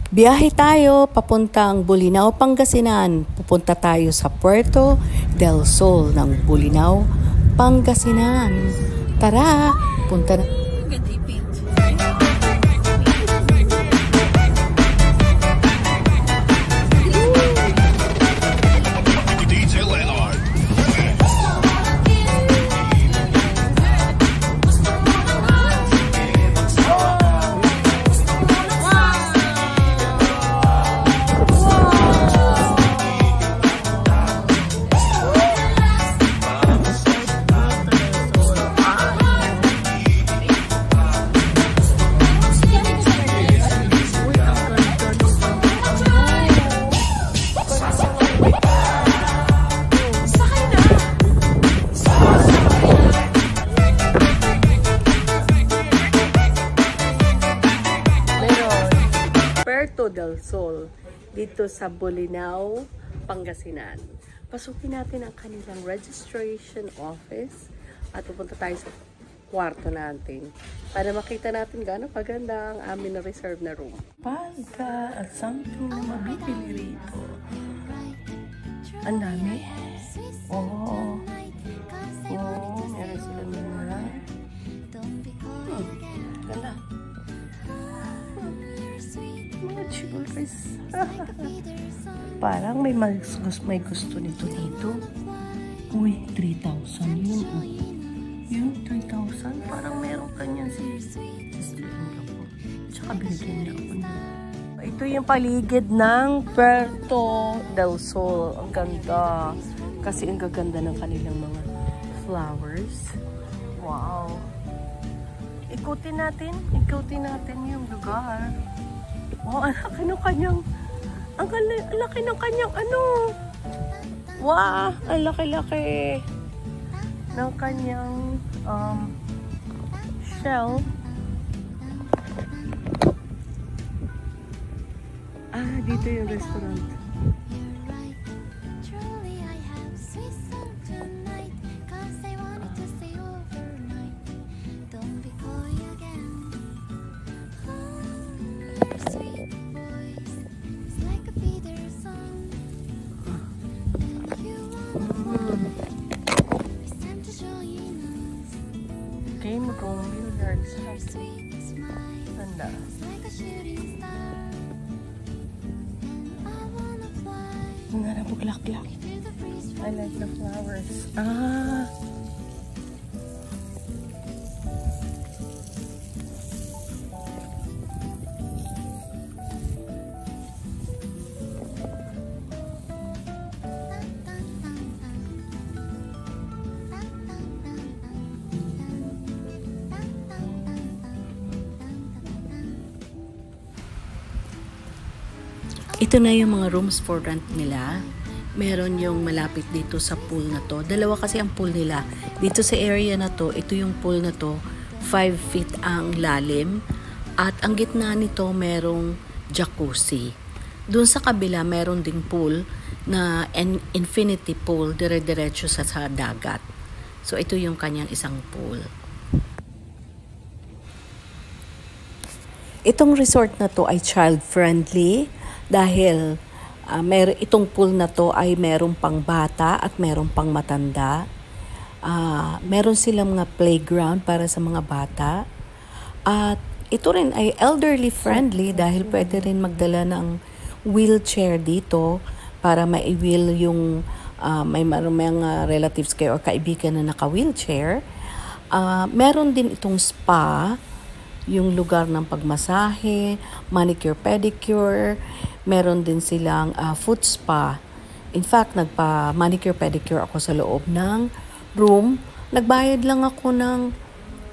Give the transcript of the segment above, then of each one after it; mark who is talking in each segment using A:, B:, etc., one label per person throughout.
A: Biyahe tayo papuntang Bolinao, Pangasinan. Pupunta tayo sa Puerto del Sol ng Bolinao, Pangasinan. Tara, punta na. Puerto del Sol dito sa Bolinao, Pangasinan. Pasukin natin ang kanilang registration office at pupunta tayo sa kwarto natin para makita natin gaano kaganda ang amin na reserve na room. Palka at something na mabibili rito. Ang dami. Oh, meron silang mga ganda. Mga jewelries. Parang may gusto nito dito. Uy, 3,000 yun. Yung 3,000, parang meron kanya si tsaka binigyan niya ako na. Ito yung paligid ng Puerto del Sol. Ang ganda. Kasi ang gaganda ng kanilang mga flowers. Wow. Ikutin natin yung lugar. Oh, ang laki ng kanyang ano. Wow, ang laki-laki ng kanyang shell. Dito yung restaurant. Game room, billiards, ganda. Ang ganda buglaklak. I like the flowers. Ito na yung mga rooms for rent nila. Meron yung malapit dito sa pool na to. Dalawa kasi ang pool nila. Dito sa area na to, ito yung pool na to. 5 feet ang lalim. At ang gitna nito merong jacuzzi. Doon sa kabila meron ding pool na infinity pool. Dire-diretso sa dagat. So ito yung kanyang isang pool. Itong resort na to ay child-friendly. Dahil itong pool na to ay merong pang bata at merong pang matanda. Meron silang mga playground para sa mga bata. At ito rin ay elderly friendly dahil pwede rin magdala ng wheelchair dito para mai-wheel yung may mga relatives kayo o kaibigan na naka-wheelchair. Meron din itong spa, yung lugar ng pagmasahe, manicure, pedicure. Meron din silang foot spa. In fact, nagpa-manicure, pedicure ako sa loob ng room. Nagbayad lang ako ng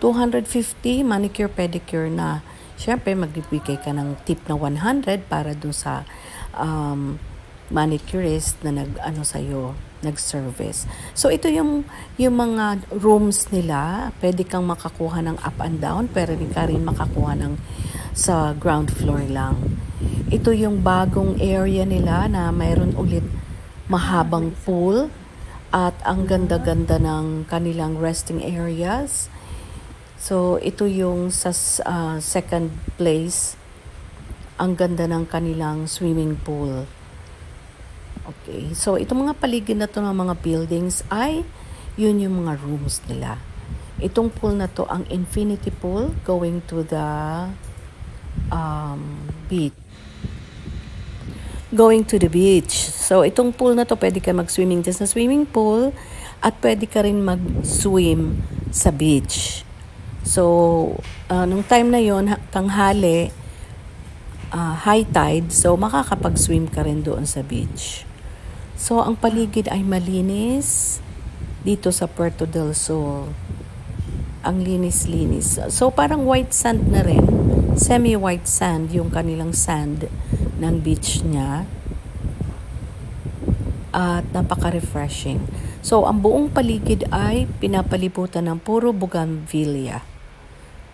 A: 250 manicure, pedicure na. Siyempre, magbibigay ka ng tip na 100 para dun sa manicurist na nag-service. So, ito yung mga rooms nila. Pwede kang makakuha ng up and down, pero ka rin makakuha ng sa ground floor lang. Ito yung bagong area nila na mayroon ulit mahabang pool at ang ganda-ganda ng kanilang resting areas. So, ito yung sa second place Ang ganda ng kanilang swimming pool. Okay, so itong mga paligid na to ng mga buildings ay yun yung mga rooms nila. Itong pool na to ang infinity pool going to the beach. Going to the beach. So itong pool na to pwede ka mag-swimming dyan sa swimming pool at pwede ka rin mag-swim sa beach. So nung time na yon tanghali, high tide, so makakapag-swim ka rin doon sa beach. So, ang paligid ay malinis dito sa Puerto del Sol. Ang linis-linis. So, parang white sand na rin. Semi-white sand yung kanilang sand ng beach niya. At napaka-refreshing. So, ang buong paligid ay pinapalibutan ng puro bougainvillea.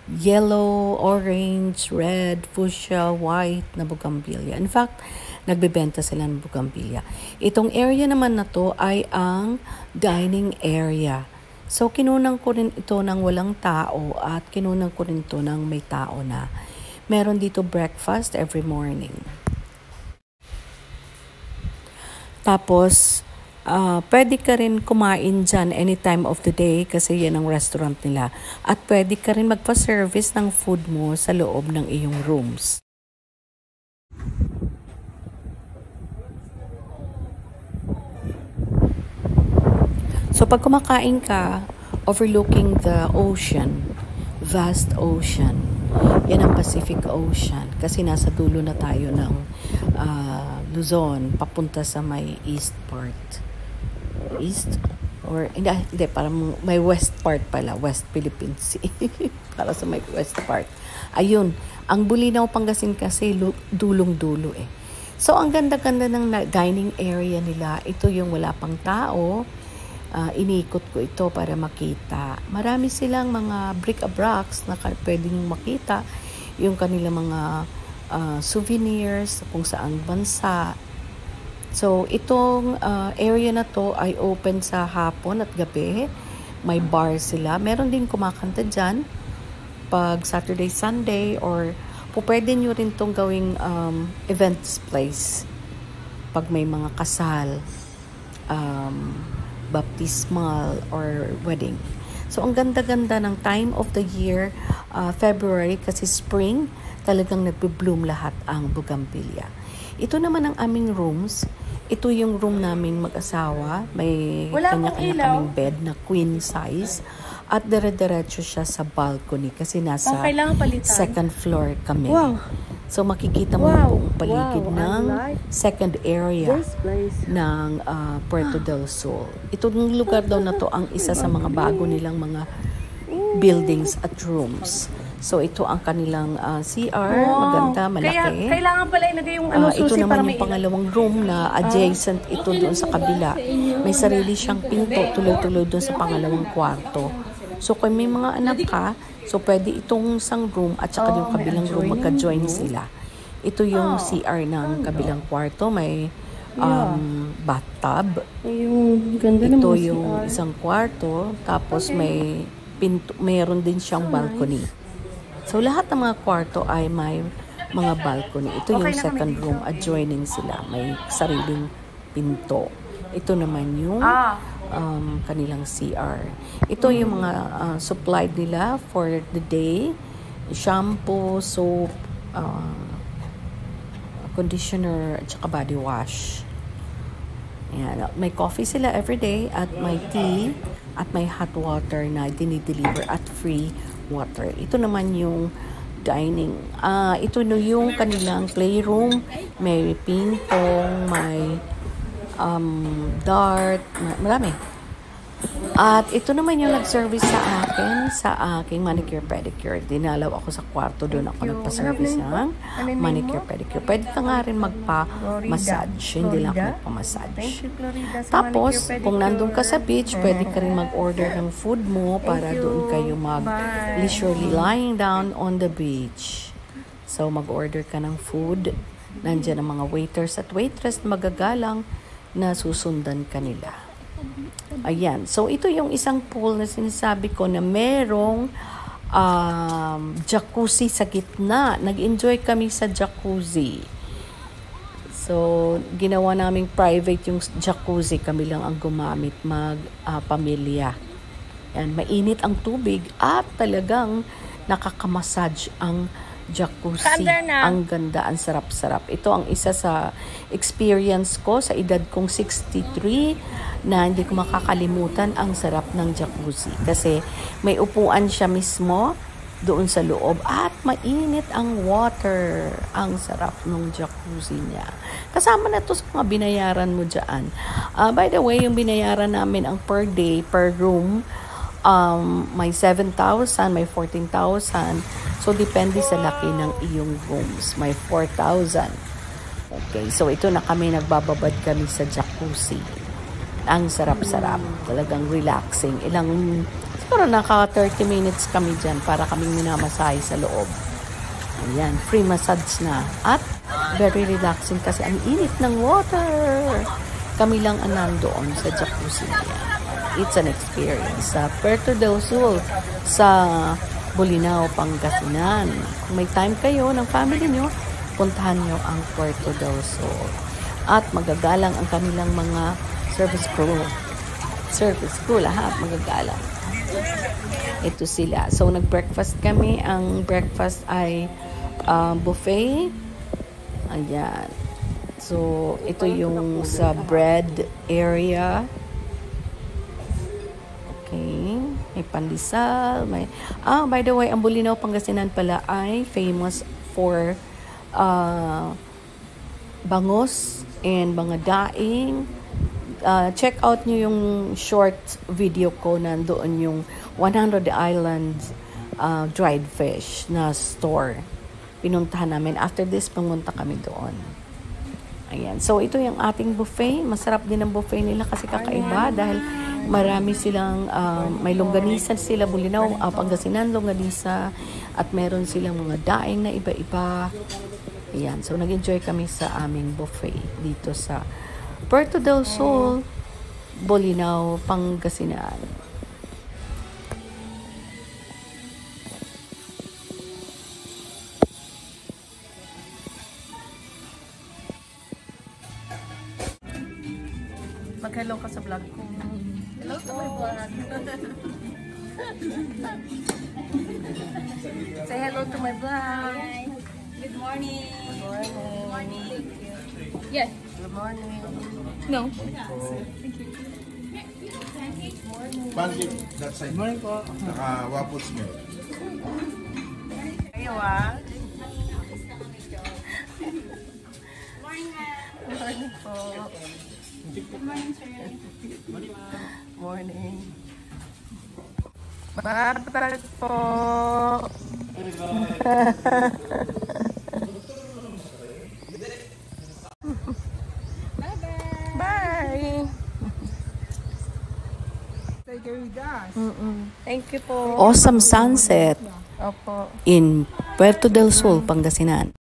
A: Yellow, orange, red, fuchsia, white na bougainvillea. In fact, nagbebenta sila ng bougainvillea. Itong area naman na to ay ang dining area. So, kinunan ko rin ito ng walang tao at kinunan ko rin ito ng may tao na. Meron dito breakfast every morning. Tapos, pwede ka rin kumain dyan any time of the day kasi yan ang restaurant nila. At pwede ka rin magpa-service ng food mo sa loob ng iyong rooms. So, pag kumakain ka, overlooking the ocean, vast ocean, yan ang Pacific Ocean. Kasi nasa dulo na tayo ng Luzon, papunta sa may east part. East? Or, hindi, parang may west part pala, West Philippine Sea. Para sa may west part. Ayun, ang Bulinaw, Pangasinan kasi dulong-dulo eh. So, ang ganda-ganda ng dining area nila. Ito yung wala pang tao. Inikot ko ito para makita. Marami silang mga bric-a-bracs na pwede nyo makita. Yung kanilang mga souvenirs kung saang bansa. So, itong area na to ay open sa hapon at gabi. May bar sila. Meron din kumakanta dyan pag Saturday, Sunday, or pwede nyo rin tong gawing events place pag may mga kasal, baptismal, or wedding. So, ang ganda-ganda ng time of the year, February, kasi spring, talagang nagbe-bloom lahat ang bougainvillea. Ito naman ang aming rooms. Ito yung room namin mag-asawa. May kanya-kanya kaming bed na queen size. At dire-diretso siya sa balcony kasi nasa second floor kami. Wow. So, makikita mo yung buong paligid ng second area ng Puerto del Sol. Itong lugar daw na to ang isa sa mga bago nilang mga buildings at rooms. So, ito ang kanilang CR. Maganda, malaki.
B: Kaya kailangan pala ilagay yung susi
A: ito naman
B: para
A: yung pangalawang room na adjacent ito doon sa kabila. May sarili siyang pinto tuloy-tuloy doon sa pangalawang kwarto. So, kung may mga anak ka, so pwede itong isang room at saka yung kabilang room magka-join sila. Ito yung CR ng kabilang kwarto. May bathtub. Ito yung isang kwarto. Tapos may pinto, mayroon din siyang balcony. So, lahat ng mga kwarto ay may mga balcony. Ito yung second room. Adjoining sila. May sariling pinto. Ito naman yung kanilang CR. Ito yung mga supplied nila for the day. Shampoo, soap, conditioner, at saka body wash. Ayan. May coffee sila everyday at may tea at may hot water na dinideliver at free water. Ito naman yung dining. Ito no yung kanilang playroom. May ping-pong, may dart, marami. At ito naman yung nag-service sa aking manicure pedicure. Dinalaw ako sa kwarto, doon ako nagpa-service ng manicure pedicure. Pwede ka nga rin magpa-massage, hindi lang ako nagpa-massage. Tapos, kung nandun ka sa beach, pwede ka rin mag-order ng food mo para doon kayo leisurely lying down on the beach. So, mag-order ka ng food. Nandiyan ang mga waiters at waitress na magagalang na susundan kanila. Ayan. So, ito yung isang pool na sinasabi ko na merong jacuzzi sa gitna. Nag-enjoy kami sa jacuzzi. So, ginawa naming private yung jacuzzi. Kami lang ang gumamit, pamilya. Yan, mainit ang tubig at talagang nakakamassage ang jacuzzi. Ang ganda, ang sarap-sarap. Ito ang isa sa experience ko sa edad kong 63 na hindi ko makakalimutan ang sarap ng jacuzzi. Kasi may upuan siya mismo doon sa loob at mainit ang water. Ang sarap ng jacuzzi niya. Kasama na to sa mga binayaran mo dyan. By the way, yung binayaran namin ang per day, per room, may 7,000, may 14,000. So, depende sa laki ng iyong rooms. May 4,000. Okay, so ito na kami, nagbababad kami sa jacuzzi. Ang sarap-sarap. Talagang relaxing. Siguro naka 30 minutes kami dyan para kaming minamasahe sa loob. Ayan, free massage na. At very relaxing kasi ang init ng water. Kami lang ang nandoon sa jacuzzi na yan. It's an experience. Sa Puerto del Sol, sa Bolinao, Pangasinan. Kung may time kayo ng family nyo, puntahan nyo ang Puerto del Sol. At magagalang ang kanilang mga service crew. Service crew, lahat magagalang. Ito sila. So, nag-breakfast kami. Ang breakfast ay buffet. Ayan. So, ito yung sa bread area. Okay. May pandesal, by the way, ang Bolinao, Pangasinan pala ay famous for bangos and mga daing. Check out nyo yung short video ko, nandoon yung 100 Islands dried fish na store. Pinuntahan namin. After this, pumunta kami doon. Ayan. So, ito yung ating buffet. Masarap din ang buffet nila kasi kakaiba dahil marami silang, may longganisa sila, Bolinao, Pangasinan, longganisa, at meron silang mga daing na iba-iba. Ayan, so nag-enjoy kami sa aming buffet dito sa Puerto del Sol, Bolinao, Pangasinan.
B: Mag-hello ka sa vlog ko. Hello to my vlog. Say hello to my vlog.
C: Good morning.
B: Good morning.
C: Good morning.
B: Yes. Good morning. No.
D: Pancake, that side. Morning po. Naka-waffles milk.
B: Kayo ah.
C: Morning,
B: Morning po.
C: Good morning, sir.
B: Morning. Matat po. Bye. Thank you po.
A: Awesome sunset
B: Opo.
A: in Puerto del Sol, Pangasinan.